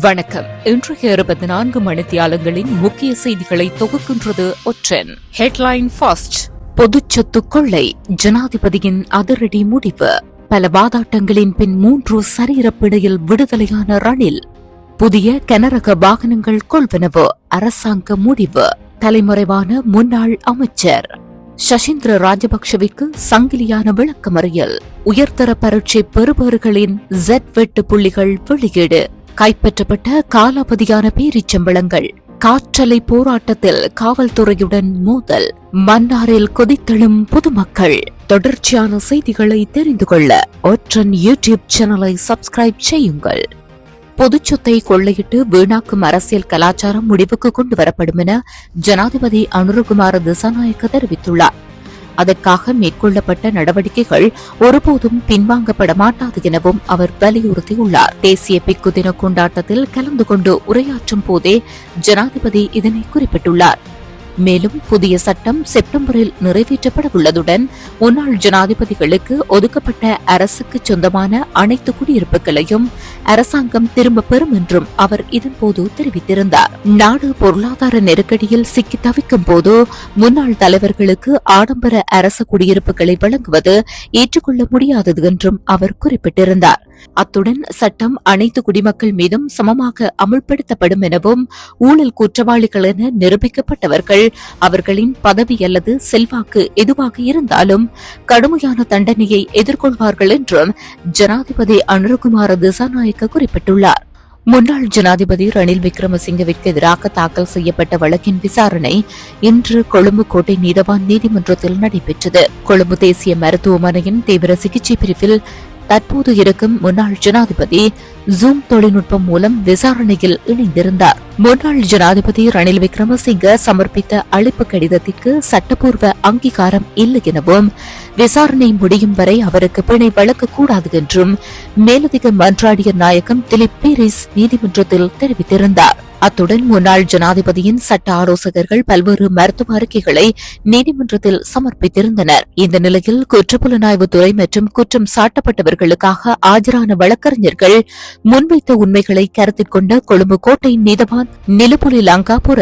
வணக்கம். இன்றைய 24 மணித்தியாலங்களின் முக்கிய செய்திகளை தொகுக்கின்றது ஒற்றன். Headline first. பொதுச்சொத்து கொள்ளை, ஜனாதிபதியின் அதிரடி முடிவு. பல வாதாட்டங்களின் பின் 3 சரீரப்பிடையில் விடுதலையான ரணில். புதிய கனரக வாகனங்கள் கொள்வனவு, அரசாங்க முடிவு. தலைமறைவான முன்னாள் அமைச்சர் சசீந்திர ராஜபக்ஷவிற்கு சங்கிலியான விளக்கமறியல். உயர்தர பரீட்சை பெறுபவர்களின் Z வெட்டு புள்ளிகள் வெளியீடு. கைப்பற்றப்பட்ட காலாவதியான பேரிச்சம்பளங்கள். காற்றலை போராட்டத்தில் காவல்துறையுடன் மோதல். மன்னாரில் கொதித்தெழும் பொதுமக்கள். தொடர்ச்சியான செய்திகளை தெரிந்து கொள்ள ஒற்றன் யூடியூப் சேனலை சப்ஸ்கிரைப் செய்யுங்கள். பொதுச்சொத்தை கொள்ளையிட்டு வீணாக்கும் அரசியல் கலாச்சாரம் முடிவுக்கு கொண்டு வரப்படும் என ஜனாதிபதி அனுரகுமார திசாநாயக்க தெரிவித்துள்ளார். அதற்காக மேற்கொள்ளப்பட்ட நடவடிக்கைகள் ஒருபோதும் பின்வாங்கப்பட மாட்டாது எனவும் அவர் வலியுறுத்தியுள்ளார். தேசிய பிக்கு தின கொண்டாட்டத்தில் கலந்து கொண்டு உரையாற்றும் போதே ஜனாதிபதி இதனை குறிப்பிட்டுள்ளார். மேலும் புதிய சட்டம் செப்டம்பரில் நிறைவேற்றப்பட உள்ளதுடன் முன்னாள் ஜனாதிபதிகளுக்கு ஒதுக்கப்பட்ட அரசுக்கு சொந்தமான அனைத்து குடியிருப்புகளையும் அரசாங்கம் திரும்ப பெறும் என்றும் அவர் இதன்போது தெரிவித்திருந்தார். நாடு பொருளாதார நெருக்கடியில் சிக்கி தவிக்கும் போது முன்னாள் தலைவர்களுக்கு ஆடம்பர அரசு குடியிருப்புகளை வழங்குவது ஏற்றுக்கொள்ள முடியாதது என்றும் அவர் குறிப்பிட்டிருந்தார். அத்துடன் சட்டம் அனைத்து குடிமக்கள் மீதும் சமமாக அமுல்படுத்தப்படும் எனவும் ஊழல் குற்றவாளிகள் என நிரூபிக்கப்பட்டவர்கள் அவர்களின் பதவி அல்லது செல்வாக்கு எதுவாக இருந்தாலும் கடுமையான தண்டனையை எதிர்கொள்வார்கள் என்றும் ஜனாதிபதி அனுரகுமார திசாநாயக்க குறிப்பிட்டுள்ளார். முன்னாள் ஜனாதிபதி ரணில் விக்ரமசிங்கவிற்கு எதிராக தாக்கல் செய்யப்பட்ட வழக்கின் விசாரணை இன்று கொழும்பு கோட்டை நீதவான் நீதிமன்றத்தில் நடைபெற்றது. கொழும்பு தேசிய மருத்துவமனையின் தீவிர சிகிச்சை பிரிவில் தற்போது இருக்கும் முன்னாள் ஜனாதிபதி ஜூம் தொழில்நுட்பம் மூலம் விசாரணையில் இணைந்திருந்தார். முன்னாள் ஜனாதிபதி ரணில் விக்ரமசிங்க சமர்ப்பித்த அழைப்பு கடிதத்திற்கு சட்டப்பூர்வ அங்கீகாரம் இல்லை எனவும் விசாரணை முடியும் வரை அவருக்கு பிணை வழங்கக்கூடாது என்றும் மேலதிக மன்றாடியர் நாயகம் திலீப் பீரிஸ் நீதிமன்றத்தில் தெரிவித்திருந்தார். அத்துடன் முன்னாள் ஜனாதிபதியின் சட்ட ஆலோசகர்கள் பல்வேறு மருத்துவ அறிக்கைகளை நீதிமன்றத்தில் சமர்ப்பித்திருந்தனர். இந்த நிலையில் குற்றப்புலனாய்வுத்துறை மற்றும் குற்றம் சாட்டப்பட்டவர்களுக்காக ஆஜரான வழக்கறிஞர்கள் முன்வைத்த உண்மைகளை கருத்தில் கொண்ட கொழும்பு கோட்டை நீதவான் நிலுபுலி லங்காபுர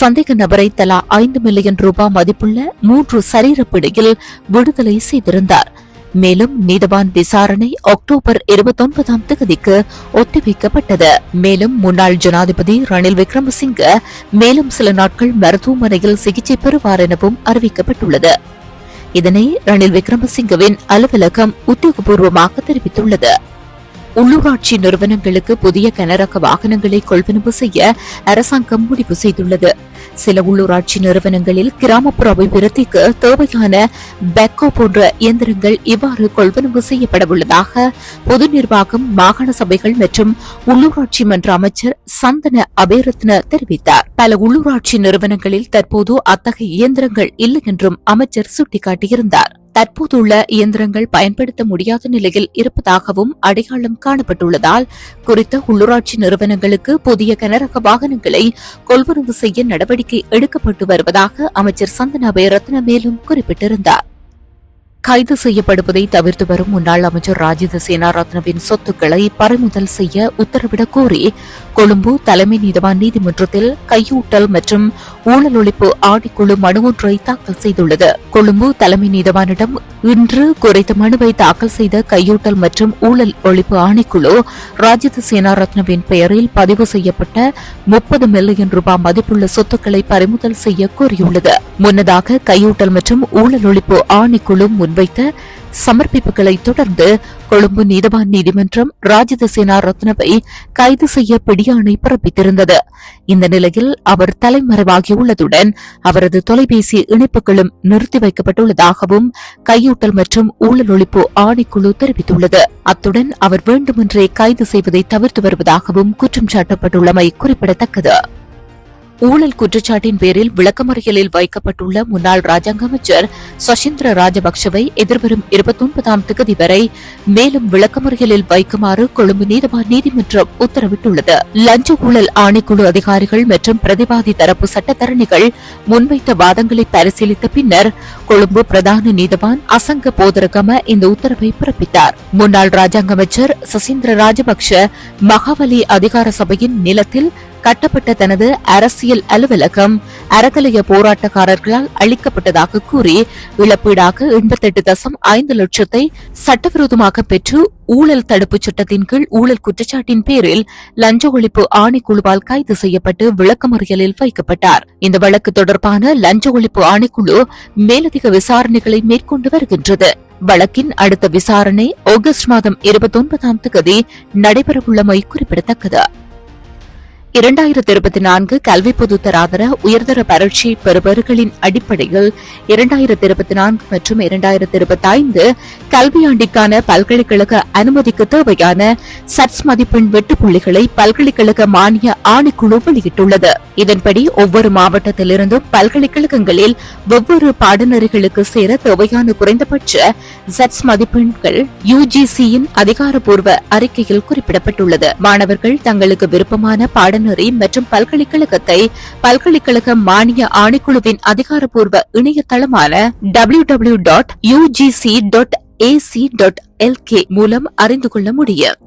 சந்தேக நபரை தலா 5 மில்லியன் ரூபாய் மதிப்புள்ள 3 சரீரப்பிடையில் விடுதலை செய்திருந்தார். மேலும் நீதவான் விசாரணை அக்டோபர் 29ஆம் தேதிக்கு ஒத்திவைக்கப்பட்டது. மேலும் முன்னாள் ஜனாதிபதி ரணில் விக்ரமசிங்க மேலும் சில நாட்கள் மருத்துவமனையில் சிகிச்சை பெறுவார் எனவும் அறிவிக்கப்பட்டுள்ளது. இதனை ரணில் விக்ரமசிங்கவின் அலுவலகம் உத்தியோகபூர்வமாக தெரிவித்துள்ளது. உள்ளூராட்சி நிறுவனங்களுக்கு புதிய கனரக வாகனங்களை கொள்வனவு செய்ய அரசாங்கம் முடிவு செய்துள்ளது. சில உள்ளூராட்சி நிறுவனங்களில் கிராமப்புற அபிவிருத்திக்கு தேவையான பேக்கோ போன்ற இயந்திரங்கள் இவ்வாறு கொள்வனவு செய்யப்பட உள்ளதாக பொது நிர்வாகம், மாகாண சபைகள் மற்றும் உள்ளூராட்சி மன்ற அமைச்சர் சந்தன அபேரத்ன தெரிவித்தார். பல உள்ளூராட்சி நிறுவனங்களில் தற்போது அத்தகைய இயந்திரங்கள் இல்லை என்றும் அமைச்சர் சுட்டிக்காட்டியிருந்தார். தற்போதுள்ள இயந்திரங்கள் பயன்படுத்த முடியாத நிலையில் இருப்பதாகவும் அடையாளம் காணப்பட்டுள்ளதால் குறித்த உள்ளூராட்சி நிறுவனங்களுக்கு புதிய கனரக வாகனங்களை கொள்வனவு செய்ய நடவடிக்கை எடுக்கப்பட்டு வருவதாக அமைச்சர் சந்தன அபேரத்ன மேலும் குறிப்பிட்டிருந்தார். கைது செய்யப்படுவதை தவிர்த்து வரும் முன்னாள் அமைச்சர் ராஜித சேனாரத்னவின் சொத்துக்களை பறிமுதல் செய்ய உத்தரவிடக் கோரி கொழும்பு தலைமை நீதவான் நீதிமன்றத்தில் கையூட்டல் மற்றும் ஊழல் ஒழிப்பு ஆணைக்குழு மனு ஒன்றை தாக்கல் செய்துள்ளது. கொழும்பு தலைமை நீதவானிடம் இன்று குறித்த மனுவை தாக்கல் செய்த கையூட்டல் மற்றும் ஊழல் ஒழிப்பு ஆணைக்குழு ராஜித சேனாரத்னவின் பெயரில் பதிவு செய்யப்பட்ட 30 மில்லியன் ரூபாய் மதிப்புள்ள சொத்துக்களை பறிமுதல் செய்ய கோரியுள்ளது. முன்னதாக கையூட்டல் மற்றும் ஊழல் ஒழிப்பு ஆணைக்குழு வைத்த சமர்ப்பிப்புகளை தொடர்ந்து கொழும்பு நீதவான் நீதிமன்றம் ராஜித சேனாரத்னவை கைது செய்ய பிடியாணை பிறப்பித்திருந்தது. இந்த நிலையில் அவர் தலைமறைவாகியுள்ளதுடன் அவரது தொலைபேசி இணைப்புகளும் நிறுத்தி வைக்கப்பட்டுள்ளதாகவும் கையூட்டல் மற்றும் ஊழல் ஒழிப்பு ஆணைக்குழு தெரிவித்துள்ளது. அத்துடன் அவர் வேண்டுமென்றே கைது செய்வதை தவிர்த்து வருவதாகவும் குற்றம் சாட்டப்பட்டுள்ளமை குறிப்பிடத்தக்கது. ஊழல் குற்றச்சாட்டின் பேரில் விளக்கமறியலில் வைக்கப்பட்டுள்ள முன்னாள் ராஜாங்க அமைச்சர் சசீந்திர ராஜபக்சவை எதிர்வரும் 29ஆம் தேதி வரை மேலும் விளக்கமறியலில் வைக்குமாறு கொழும்பு நீதவான் நீதிமன்றம் உத்தரவிட்டுள்ளது. லஞ்ச ஊழல் ஆணைக்குழு அதிகாரிகள் மற்றும் பிரதிவாதி தரப்பு சட்டத்தரணிகள் முன்வைத்த வாதங்களை பரிசீலித்த பின்னர் கொழும்பு பிரதான நீதவான் அசங்க போதரகம இந்த உத்தரவை பிறப்பித்தார். முன்னாள் ராஜாங்க அமைச்சர் சசீந்திர ராஜபக்ஷ மகாவலி அதிகார சபையின் நிலத்தில் கட்டப்பட்ட தனது அரசியல் அலுவலகம் அறக்கலைய போராட்டக்காரர்களால் அளிக்கப்பட்டதாக கூறி இழப்பீடாக 88.5 லட்சத்தை சட்டவிரோதமாக பெற்று ஊழல் தடுப்புச் சட்டத்தின் கீழ் ஊழல் குற்றச்சாட்டின் பேரில் லஞ்ச ஒழிப்பு ஆணைக்குழுவால் கைது செய்யப்பட்டு விளக்கமறியலில் வைக்கப்பட்டார். இந்த வழக்கு தொடர்பான லஞ்ச ஒழிப்பு ஆணைக்குழு மேலதிக விசாரணைகளை மேற்கொண்டு வருகின்றது. வழக்கின் அடுத்த விசாரணை ஆகஸ்ட் மாதம் 29ஆம் தேதி நடைபெறவுள்ளமை குறிப்பிடத்தக்கது. 2024 கல்வி பொதுத்தராதர உயர்தர பரீட்சை பெறுபவர்களின் அடிப்படையில் 2024 மற்றும் 2025 கல்வியாண்டிற்கான பல்கலைக்கழக அனுமதிக்கு தேவையான சட்ஸ் மதிப்பெண் வெட்டுப்புள்ளிகளை பல்கலைக்கழக மானிய ஆணைக்குழு வெளியிட்டுள்ளது. இதன்படி ஒவ்வொரு மாவட்டத்திலிருந்தும் பல்கலைக்கழகங்களில் வெவ்வேறு பாடநெறிகளுக்கு சேர தேவையான குறைந்தபட்ச சட்ஸ் மதிப்பெண்கள் யுஜிசியின் அதிகாரப்பூர்வ அறிக்கையில் குறிப்பிடப்பட்டுள்ளது. மாணவர்கள் தங்களுக்கு விருப்பமான பாடநெறி மற்றும் பல்கலைக்கழகத்தை பல்கலைக்கழக மானிய ஆணைக்குழுவின் அதிகாரப்பூர்வ இணையதளமான www.ugc.ac.lk மூலம் அறிந்து கொள்ள முடியும்.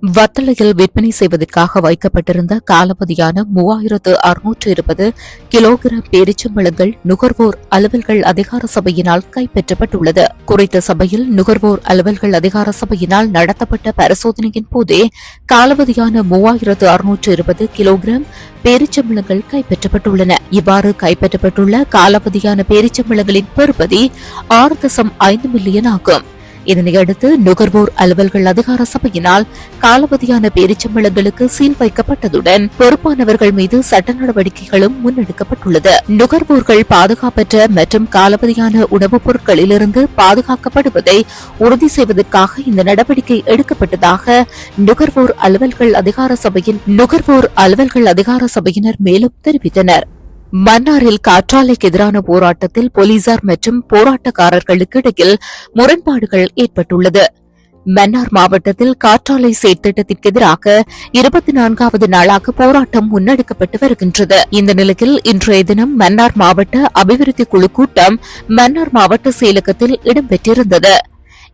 வத்தளையில் விற்பனை செய்வதற்காக வைக்கப்பட்டிருந்த காலாவதியான 3620 கிலோகிராம் பேரிச்சம்பழங்கள் நுகர்வோர் அலுவல்கள் அதிகார சபையினால் கைப்பற்றப்பட்டுள்ளது. குறித்த சபையில் நுகர்வோர் அலுவல்கள் அதிகார சபையினால் நடத்தப்பட்ட பரிசோதனையின் போதே காலாவதியான 3620 கிலோகிராம் பேரிச்சம்பழங்கள் கைப்பற்றப்பட்டுள்ளன. இவ்வாறு கைப்பற்றப்பட்டுள்ள காலாவதியான பேரிச்சம்பழங்களின் பெறுமதி 6.5 மில்லியன் ஆகும். இதனையடுத்து நுகர்வோர் அலுவல்கள் அதிகார சபையினால் காலாவதியான பேரிச்சம்பழங்களுக்கு சீல் வைக்கப்பட்டதுடன் பொறுப்பானவர்கள் மீது சட்ட நடவடிக்கைகளும் முன்னெடுக்கப்பட்டுள்ளது. நுகர்வோர்கள் பாதுகாப்பற்ற மற்றும் காலாவதியான உணவுப் பொருட்களிலிருந்து பாதுகாக்கப்படுவதை உறுதி செய்வதற்காக இந்த நடவடிக்கை எடுக்கப்பட்டதாக நுகர்வோர் அலுவல்கள் அதிகார சபையினர் மேலும் தெரிவித்தனர். மன்னாரில் காற்றாலைக்கு எதிரான போராட்டத்தில் போலீசார் மற்றும் போராட்டக்காரர்களுக்கு இடையில் முரண்பாடுகள் ஏற்பட்டுள்ளது. மன்னார் மாவட்டத்தில் காற்றாலை செயற்திட்டத்திற்கு எதிராக 24வது நாளாக போராட்டம் முன்னெடுக்கப்பட்டு வருகின்றது. இந்த நிலையில் இன்றைய தினம் மன்னார் மாவட்ட அபிவிருத்தி குழு கூட்டம் மன்னார் மாவட்ட செயலகத்தில் இடம்பெற்றிருந்தது.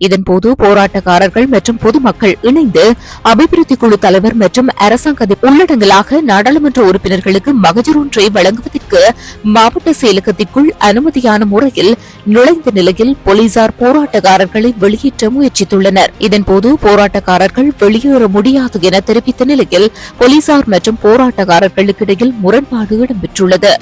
இதன்போது போராட்டக்காரர்கள் மற்றும் பொதுமக்கள் இணைந்து அபிவிருத்தி குழு தலைவர் மற்றும் அரசாங்க உள்ளடங்கலாக நாடாளுமன்ற உறுப்பினர்களுக்கு மகஜர் ஒன்றை வழங்குவதற்கு மாவட்ட செயலகத்திற்குள் அனுமதியான முறையில் நுழைந்த நிலையில் போலீசார் போராட்டக்காரர்களை வெளியேற்ற முயற்சித்துள்ளனர். இதன்போது போராட்டக்காரர்கள் வெளியேற முடியாது என தெரிவித்த நிலையில் போலீசார் மற்றும் போராட்டக்காரர்களுக்கு இடையில் முரண்பாடு இடம்பெற்றுள்ளது.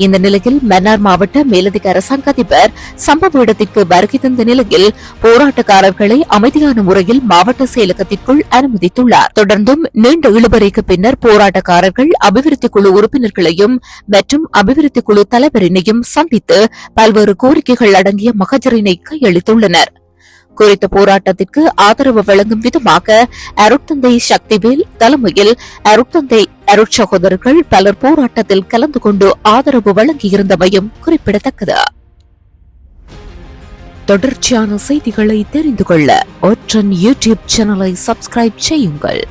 இந்த நிலையில் மன்னார் மாவட்ட மேலதிக அரசாங்க அதிபர் சம்பவ இடத்திற்கு வருகை தந்த நிலையில் போராட்டக்காரர்களை அமைதியான முறையில் மாவட்ட செயலகத்திற்குள் அனுமதித்துள்ளார். தொடர்ந்தும் நீண்ட இழுபறைக்கு பின்னர் போராட்டக்காரர்கள் அபிவிருத்தி குழு உறுப்பினர்களையும் மற்றும் அபிவிருத்தி குழு தலைவரினையும் சந்தித்து பல்வேறு கோரிக்கைகள் அடங்கிய மகஜரினை கையளித்துள்ளனர். குறித்த போராட்டத்திற்கு ஆதரவு வழங்கும் விதமாக அருட்தந்தை சக்திவேல் தலைமையில் அருட்தந்தை அருட்சகோதரர்கள் பலர் போராட்டத்தில் கலந்து கொண்டு ஆதரவு வழங்கியிருந்தமையும் குறிப்பிடத்தக்கது. தொடர்ச்சியான செய்திகளை தெரிந்து கொள்ள ஒற்றன் யூடியூப் சேனலை சப்ஸ்கிரைப் செய்யுங்கள்.